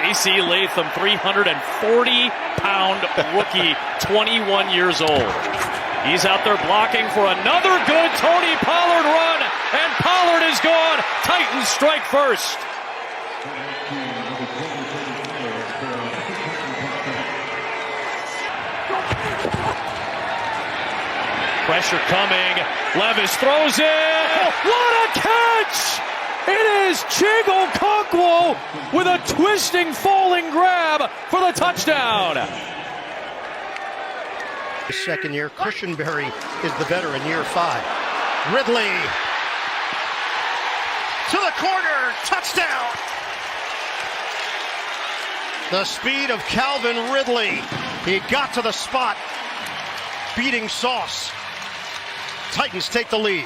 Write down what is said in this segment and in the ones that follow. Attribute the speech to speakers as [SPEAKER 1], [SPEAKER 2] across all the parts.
[SPEAKER 1] J.C. Latham, 340-pound rookie, 21 years old. He's out there blocking for another good Tony Pollard run, and Pollard is gone. Titans strike first. Pressure coming. Levis throws it. What a catch! It is Chig Okonkwo with a twisting, falling grab for the touchdown.
[SPEAKER 2] Second year, Cushenberry is the veteran, year 5. Ridley to the corner, touchdown. The speed of Calvin Ridley. He got to the spot, beating Sauce. Titans take the lead.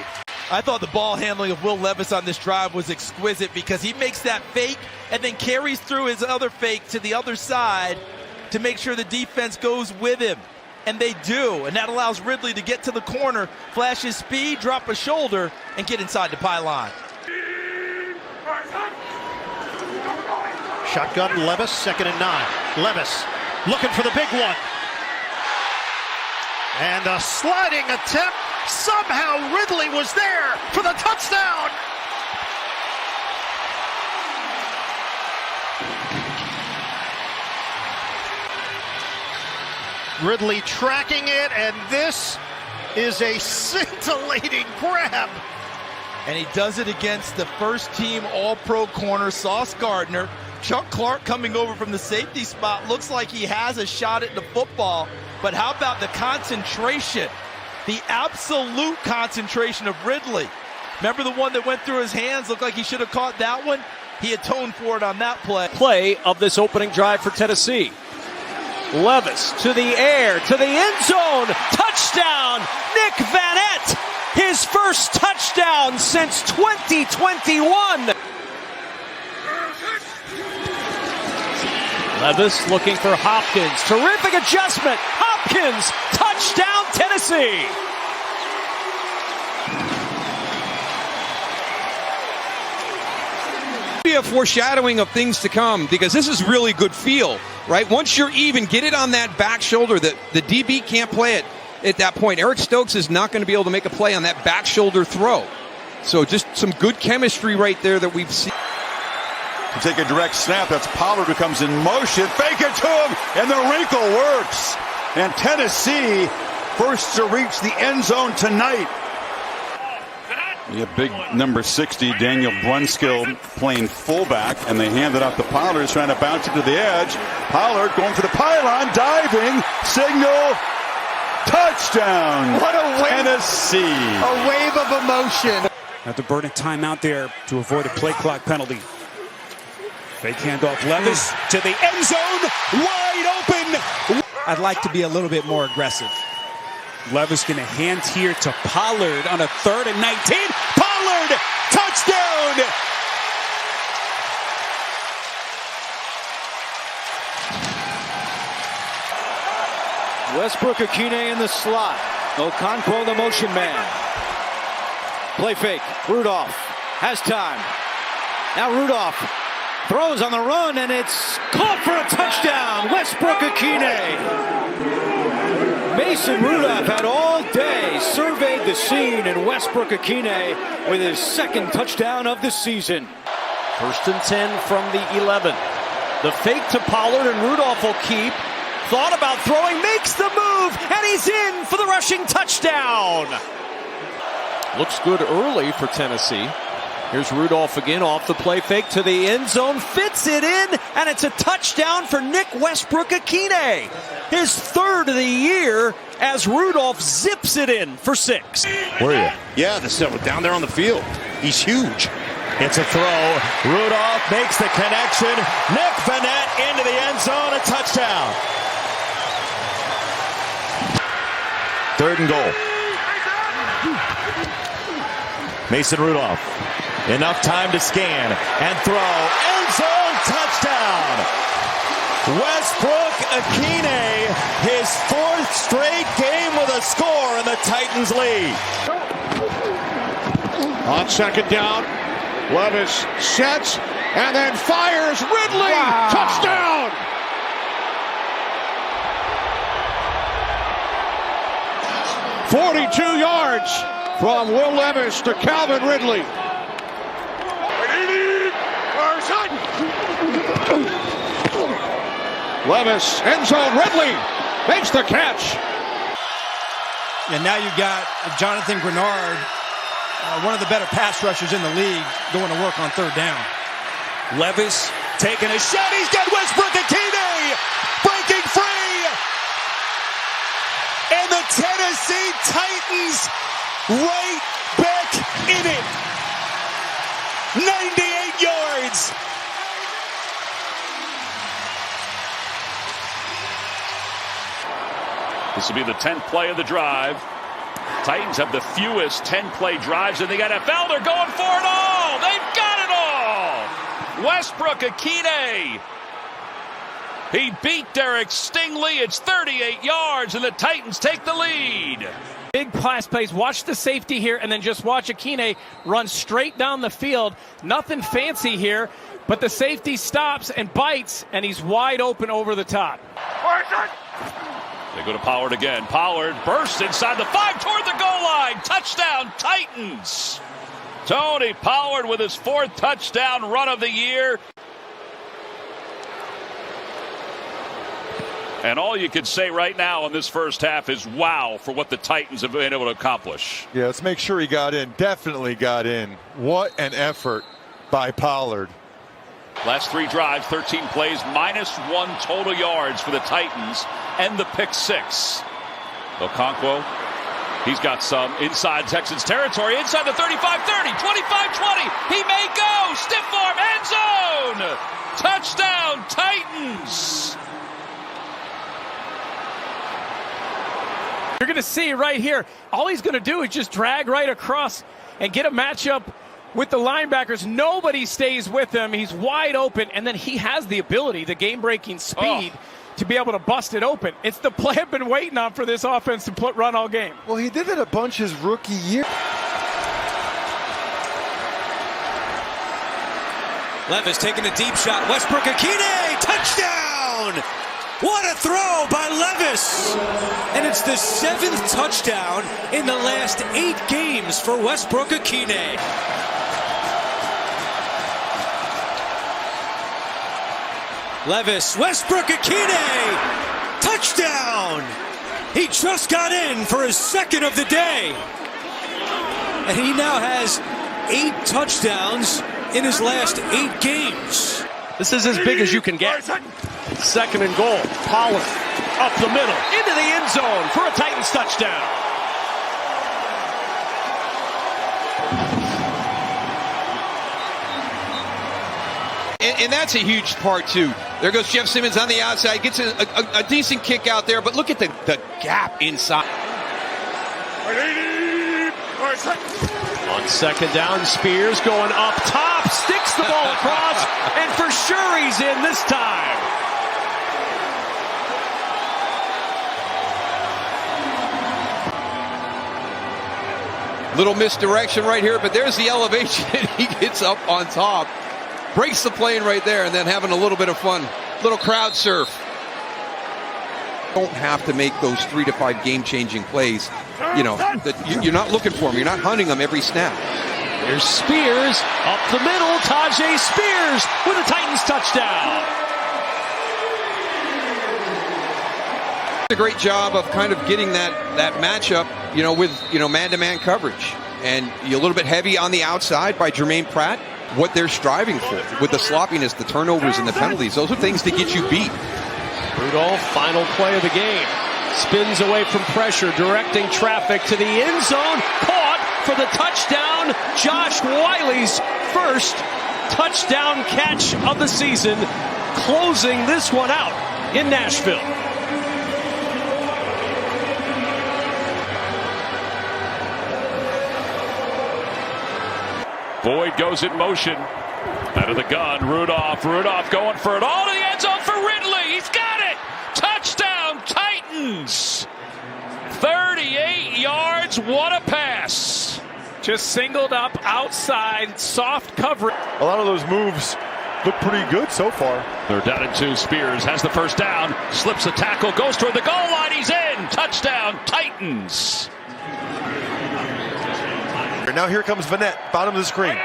[SPEAKER 3] I thought the ball handling of Will Levis on this drive was exquisite because he makes that fake and then carries through his other fake to the other side to make sure the defense goes with him. And they do, and that allows Ridley to get to the corner, flash his speed, drop a shoulder, and get inside the pylon.
[SPEAKER 2] Shotgun Levis, 2nd and 9. Levis looking for the big one. And a sliding attempt. Somehow Ridley was there for the touchdown. Ridley tracking it, and this is a scintillating grab.
[SPEAKER 3] And he does it against the first-team All-Pro corner, Sauce Gardner. Chuck Clark coming over from the safety spot. Looks like he has a shot at the football. But how about the concentration? The absolute concentration of Ridley. Remember the one that went through his hands? Looked like he should have caught that one. He atoned for it on that play.
[SPEAKER 1] Play of this opening drive for Tennessee. Levis to the air, to the end zone. Touchdown, Nick Vannett. His first touchdown since 2021. Levis looking for Hopkins. Terrific adjustment. Hopkins, touchdown Tennessee.
[SPEAKER 4] Be a foreshadowing of things to come because this is really good feel, right? Once you're even, get it on that back shoulder. The DB can't play it at that point. Eric Stokes is not going to be able to make a play on that back shoulder throw. So just some good chemistry right there that we've seen.
[SPEAKER 5] To take a direct snap, that's Pollard who comes in motion. Fake it to him, and the wrinkle works. And Tennessee first to reach the end zone tonight. Big number 60, Daniel Brunskill, playing fullback, and they hand it off to Pollard, trying to bounce it to the edge. Pollard going for the pylon, diving, signal, touchdown. What a wave. Tennessee.
[SPEAKER 2] A wave of emotion.
[SPEAKER 6] Have to burn a timeout there to avoid a play clock penalty. Fake handoff, Levis to the end zone, wide open. I'd like to be a little bit more aggressive. Levis going to hand here to Pollard on a 3rd and 19. Pollard, touchdown!
[SPEAKER 7] Westbrook-Ikhine in the slot. Okonkwo the motion man. Play fake. Rudolph has time. Now Rudolph throws on the run, and it's caught for a touchdown. Westbrook-Ikhine. Mason Rudolph had all day surveyed the scene, and Westbrook-Ikhine with his 2nd touchdown of the season.
[SPEAKER 1] 1st and 10 from the 11. The fake to Pollard, and Rudolph will keep. Thought about throwing, makes the move, and he's in for the rushing touchdown. Looks good early for Tennessee. Here's Rudolph again off the play fake to the end zone, fits it in, and it's a touchdown for Nick Westbrook-Ikhine. His 3rd of the year as Rudolph zips it in for 6.
[SPEAKER 2] Where are you? Yeah, down there on the field. He's huge. It's a throw. Rudolph makes the connection. Nick Vannett into the end zone, a touchdown. 3rd and goal. Mason Rudolph. Enough time to scan and throw. End zone touchdown. Westbrook-Ikhine, his 4th straight game with a score, and the Titans lead. On 2nd down, Levis sets and then fires. Ridley, touchdown. 42 yards from Will Levis to Calvin Ridley. Levis, end zone, Ridley makes the catch.
[SPEAKER 6] And now you got Jonathan Grenard, one of the better pass rushers in the league, going to work on third down.
[SPEAKER 5] Levis taking a shot. He's got Westbrook-Ikhine breaking free. And the Tennessee Titans right back in it. 98 yards.
[SPEAKER 8] This will be the 10th play of the drive. Titans have the fewest 10-play drives in the NFL. They're going for it all. They've got it all. Westbrook-Ikhine. He beat Derek Stingley. It's 38 yards, and the Titans take the lead.
[SPEAKER 1] Big pass plays. Watch the safety here, and then just watch Ikhine run straight down the field. Nothing fancy here, but the safety stops and bites, and he's wide open over the top.
[SPEAKER 8] They go to Pollard again. Pollard bursts inside the 5 toward the goal line. Touchdown, Titans. Tony Pollard with his 4th touchdown run of the year. And all you can say right now in this first half is wow for what the Titans have been able to accomplish.
[SPEAKER 9] Yeah, let's make sure he got in. Definitely got in. What an effort by Pollard.
[SPEAKER 8] Last 3 drives, 13 plays, -1 total yards for the Titans, and the pick 6. Okonkwo, he's got some inside Texans territory, inside the 35-30, 25-20. He may go, stiff arm, end zone. Touchdown, Titans.
[SPEAKER 1] You're going to see right here, all he's going to do is just drag right across and get a matchup with the linebackers. Nobody stays with him. He's wide open, and then he has the ability, the game-breaking speed, to be able to bust it open. It's the play I've been waiting on for this offense to run all game.
[SPEAKER 9] Well, he did it a bunch his rookie year.
[SPEAKER 10] Levis taking a deep shot. Westbrook-Ikhine, touchdown! What a throw by Levis! And it's the 7th touchdown in the last 8 games for Westbrook-Ikhine. Levis, Westbrook-Ikhine, touchdown! He just got in for his 2nd of the day. And he now has 8 touchdowns in his last 8 games.
[SPEAKER 1] This is as big as you can get. 2nd and goal. Pollard up the middle into the end zone for a Titans touchdown.
[SPEAKER 4] And that's a huge part, too. There goes Jeff Simmons on the outside. Gets a decent kick out there, but look at the gap inside.
[SPEAKER 1] On 2nd down, Spears going up top, sticks the ball across, and for sure he's in this time.
[SPEAKER 4] Little misdirection right here, but there's the elevation. He gets up on top. Breaks the plane right there, and then having a little bit of fun. Little crowd surf. Don't have to make those 3 to 5 game-changing plays. You know, that you're not looking for them. You're not hunting them every snap.
[SPEAKER 1] There's Spears up the middle. Tajay Spears with a Titans touchdown.
[SPEAKER 4] A great job of kind of getting that matchup, you know, with, you know, man-to-man coverage. And you're a little bit heavy on the outside by Jermaine Pratt. What they're striving for with the sloppiness, the turnovers, and the penalties. Those are things to get you beat.
[SPEAKER 1] Rudolph, final play of the game. Spins away from pressure, directing traffic to the end zone. Caught for the touchdown. Josh Wiley's first touchdown catch of the season, closing this one out in Nashville.
[SPEAKER 8] Boyd goes in motion. Out of the gun, Rudolph going for it all to the end zone for Ridley. He's got it. Touchdown, Titans. 38 yards. What a pass.
[SPEAKER 1] Just singled up outside, soft coverage.
[SPEAKER 9] A lot of those moves look pretty good so far.
[SPEAKER 8] They're down in 2. Spears has the first down, slips a tackle, goes toward the goal line. He's in. Touchdown, Titans.
[SPEAKER 9] Now here comes Vanette, bottom of the screen.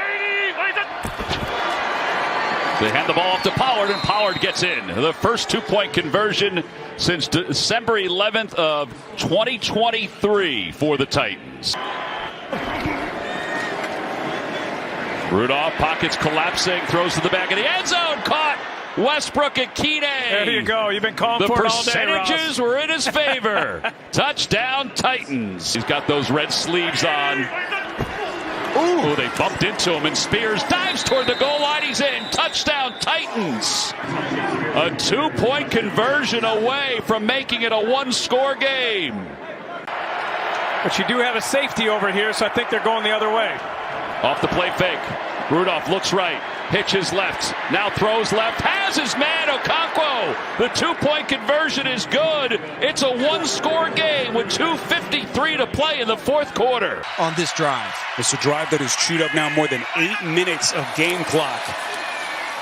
[SPEAKER 8] They hand the ball off to Pollard, and Pollard gets in. The first 2-point conversion since December 11th of 2023 for the Titans. Rudolph, pockets collapsing, throws to the back of the end zone, caught. Westbrook-Ikhine.
[SPEAKER 11] There you go. You've been calling for it all day, Ross.
[SPEAKER 8] The percentages were in his favor. Touchdown, Titans. He's got those red sleeves on. Ooh, they bumped into him, and Spears dives toward the goal line. He's in. Touchdown, Titans. A 2-point conversion away from making it a 1-score game.
[SPEAKER 11] But you do have a safety over here, so I think they're going the other way.
[SPEAKER 8] Off the play fake. Rudolph looks right. Pitches left. Now throws left. Has his man, Okonkwo. The 2-point conversion is good. It's a 1-score game with 2:53 to play in the fourth quarter.
[SPEAKER 6] On this drive. It's a drive that has chewed up now more than 8 minutes of game clock.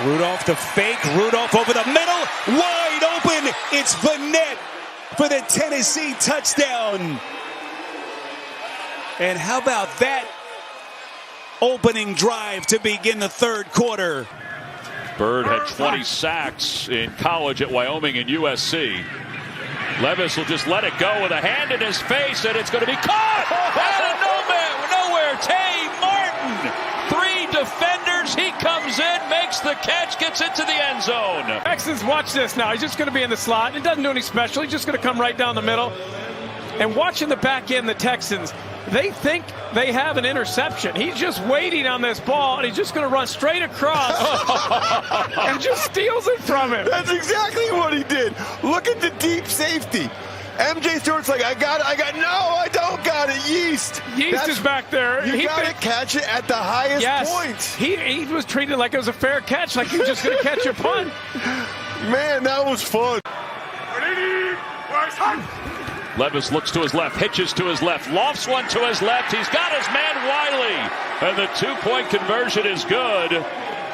[SPEAKER 6] Rudolph the fake. Rudolph over the middle. Wide open. It's Vanette for the Tennessee touchdown. And how about that opening drive to begin the third quarter?
[SPEAKER 8] Bird had 20 sacks in college at Wyoming and USC. Levis will just let it go with a hand in his face, and it's going to be caught out of nowhere. Tay Martin, 3 defenders. He comes in, makes the catch, gets into the end zone.
[SPEAKER 11] Texans, watch this now. He's just going to be in the slot. It doesn't do anything special. He's just going to come right down the middle. And watching the back end, the Texans, they think they have an interception. He's just waiting on this ball, and he's just going to run straight across and just steals it from him.
[SPEAKER 9] That's exactly what he did. Look at the deep safety. MJ Stewart's like, I got it. No, I don't got it. Yeast
[SPEAKER 11] is back there.
[SPEAKER 9] You got to catch it at the highest points.
[SPEAKER 11] He was treated like it was a fair catch, like he was just going to catch a punt.
[SPEAKER 9] Man, that was fun.
[SPEAKER 8] Levis looks to his left, hitches to his left, lofts one to his left. He's got his man Wiley, and the 2-point conversion is good.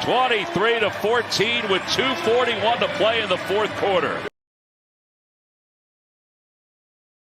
[SPEAKER 8] 23-14 with 2:41 to play in the fourth quarter.